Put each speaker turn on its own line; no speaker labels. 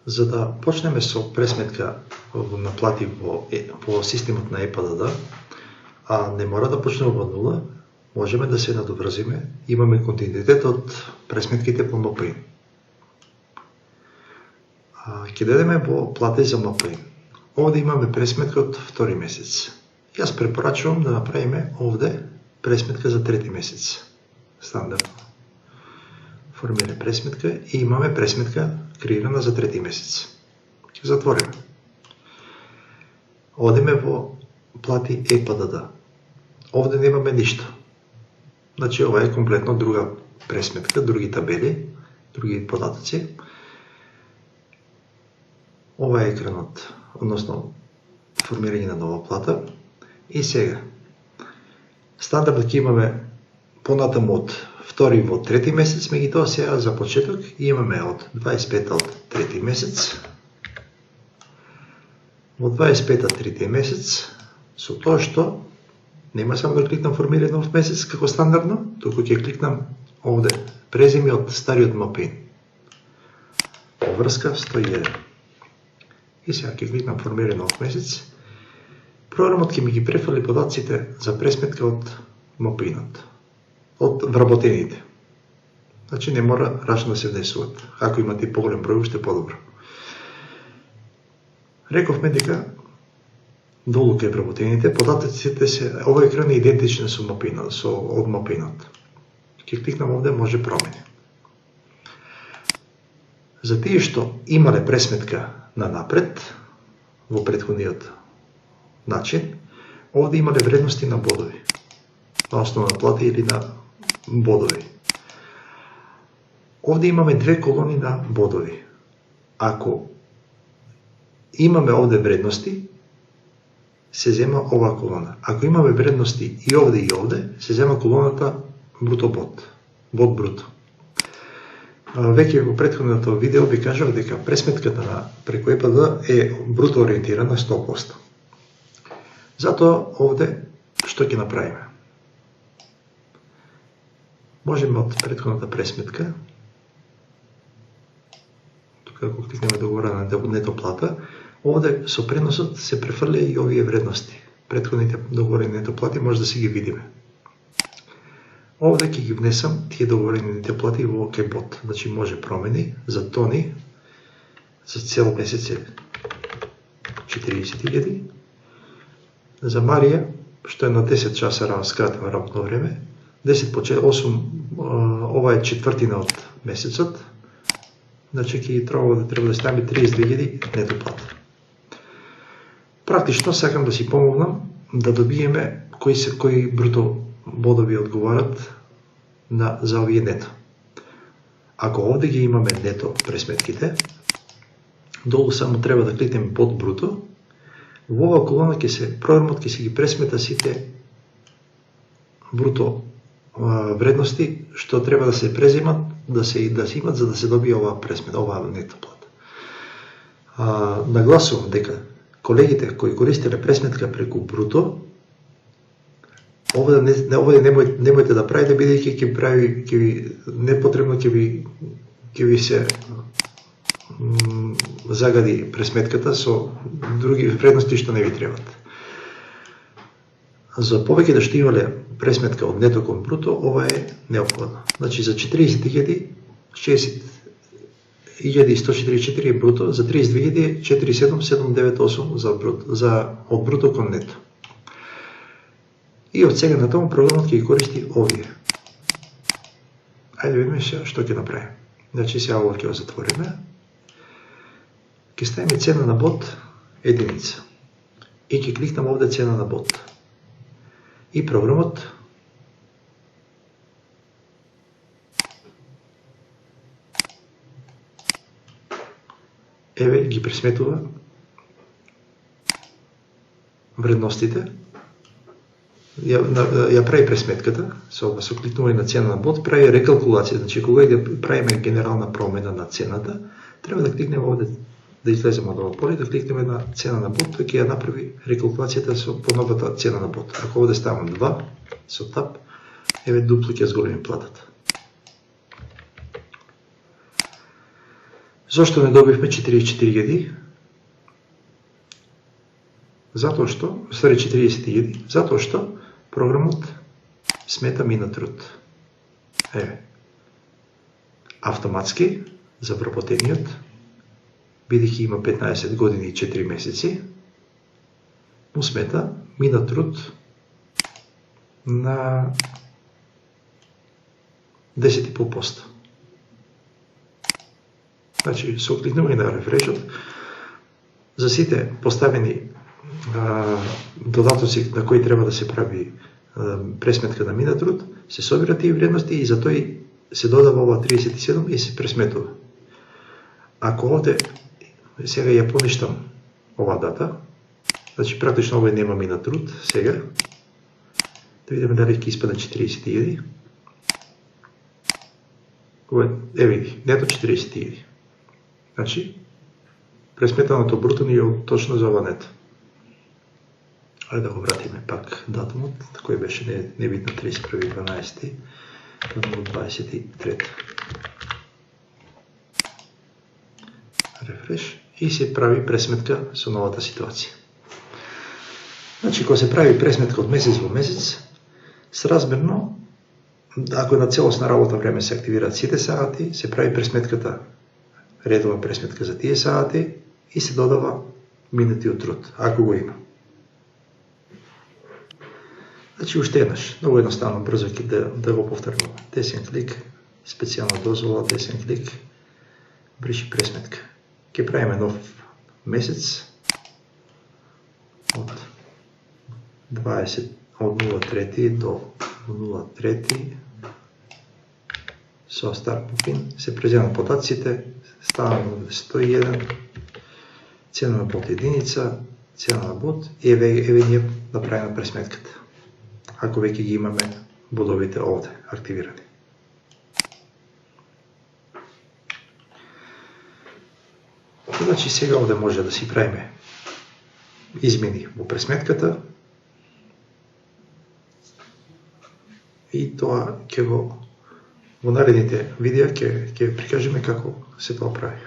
За да почнеме со пресметка на плати по системот на ЕПДД, а не мора да почнеме во нула, можеме да се надоврзиме, имаме континуитет од пресметките по МПИ. Ќе дадеме во плати за МПИ. Овде имаме пресметка од втори месец. Јас препорачувам да направиме овде пресметка за трети месец. Стандардно. Формира пресметка и имаме пресметка креирана за трети месец. Ќе затвориме. Одиме во плати ЕПДД. Овде немаме ништо. Значи ова е комплетно друга пресметка, други табели, други податоци. Ова е екранот, односно формирање на нова плата. И сега, стандардно ќе имаме понатаму од втори во трети месец, меѓутоа сега за почеток имаме од 25 од трети месец. Во 25 трети месец, со тоа што нема само да кликнам формирање нов месец како стандардно, туку ќе кликнам овде презиме од стариот МПИ. Поврска 101. И сега ќе кликнам формирање нов месец. Програмот ќе ми ги префали податците за пресметка од МПИ-нот, од вработените. Значи не мора рачно да се внесуваат. Ако имате поголем број, уште подобро. Рековме дека долу кај вработените податоците се овој екран е идентичен со МПИ-нот, од МПИ-нот. Ќе кликнам овде може промени. За тие што имале пресметка на напред во претходниот начин, овде имале вредности на бодови, на основна плата или на бодови. Овде имаме две колони на бодови. Ако имаме овде вредности, се зема оваа колона. Ако имаме вредности и овде, се зема колоната бруто бод, бод бруто. Веќе во претходното видео ви кажав дека пресметката на преку ЕПД е бруто ориентирана 100%. Затоа овде што ќе направиме? Можеме од претходната пресметка, тука ако кликнеме договорена на нето плата, овде со преносот се префрлја и овие вредности. Претходните договорени нето плати може да си ги видиме. Овде ќе ги внесам тие договорени нето плати во кебот. Значи може промени за Тони, за цел месец е 40.000, за Марија, што е на 10 часа скратено работно време, 10 по 8, ова е четвртина од месецот, значи ќе треба да ставиме 32.000 нето плата. Практично сакам да си помогнам да добиеме кои бруто бодови одговарат за овие нето. Ако овде ги имаме нето пресметките, долу само треба да кликнеме под бруто, во оваа колона програмот ќе се ги пресмета сите бруто вредности што треба да се преземат, да се имат за да се добие оваа пресмета, оваа нето плата. Нагласувам дека колегите кои користеле пресметка преку бруто, овде немојте да правите, бидејќи непотребно ќе ви се загади пресметката со други вредности што не ви требат. За повеќе да што имале пресметка од нето кон бруто, ова е неопходно. Значи за 40.000 60.144 е бруто, за 32.000 47.798 од бруто кон нето. И од сега на тому програмот ќе ги користи овие. Ајде видиме што ќе направиме. Значи сега ова ќе го затвориме. Ќе ставиме цена на бод единица. И ќе кликнам овде цена на бод. И програмот еве ги пресметува вредностите, ја прави пресметката, со кликнување на цена на бод, прави рекалкулација, значи кога да правиме генерална промена на цената, треба да кликнеме овде, да излеземе од ова поле, да кликнеме на цена на бод, тој ќе ја направи рекалкулацијата со новата цена на бод. Ако овде ставам 2, со тап, еве дупло ќе зголеми платата. Зошто не добивме 44.000? Затоа што, 40.000, затоа што програмот смета минат труд. Автоматски, за вработениот, бидејќи има 15 години и 4 месеци, му смета минат труд на 10,5%. Значи, со кликнување на рефрешот, за сите поставени додатоци на кои треба да се прави пресметка на минат труд, се собират тие вредности и за тој се додава ова 37 и се пресметува. Ако овде сега ја поништам ова дата, значи практично овој нема минат труд сега, да видиме дали ќе испаде 40.000. Види, нето 40.000. Значи, пресметаното бруто ни е точно за ова нето. Ајде да го вратиме пак датумот, кој беше небитно 31.12.2023. Рефреш и се прави пресметка со новата ситуација. Значи, кога се прави пресметка од месец во месец, сразмерно, ако на целосна работа време се активираат сите сати, се прави пресметката, редовна пресметка за тие сати и се додава минатиот труд, ако го има. Значи, уште еднаш, многу едноставно, брзо да го повторим. Десен клик, специјална дозвола, десен клик, бриши пресметка. Ке правиме нов месец од 0.3 до 0.3 со стар попин, се преземат податците, ставаме 101, цена на бот единица, цена на бот и еве ние направиме пресметката. Ако веќе ги имаме бодовите овде активирани. Значи сега овде може да си правиме измени во пресметката и тоа ќе во наредните видеа ќе прикажеме како се тоа прави.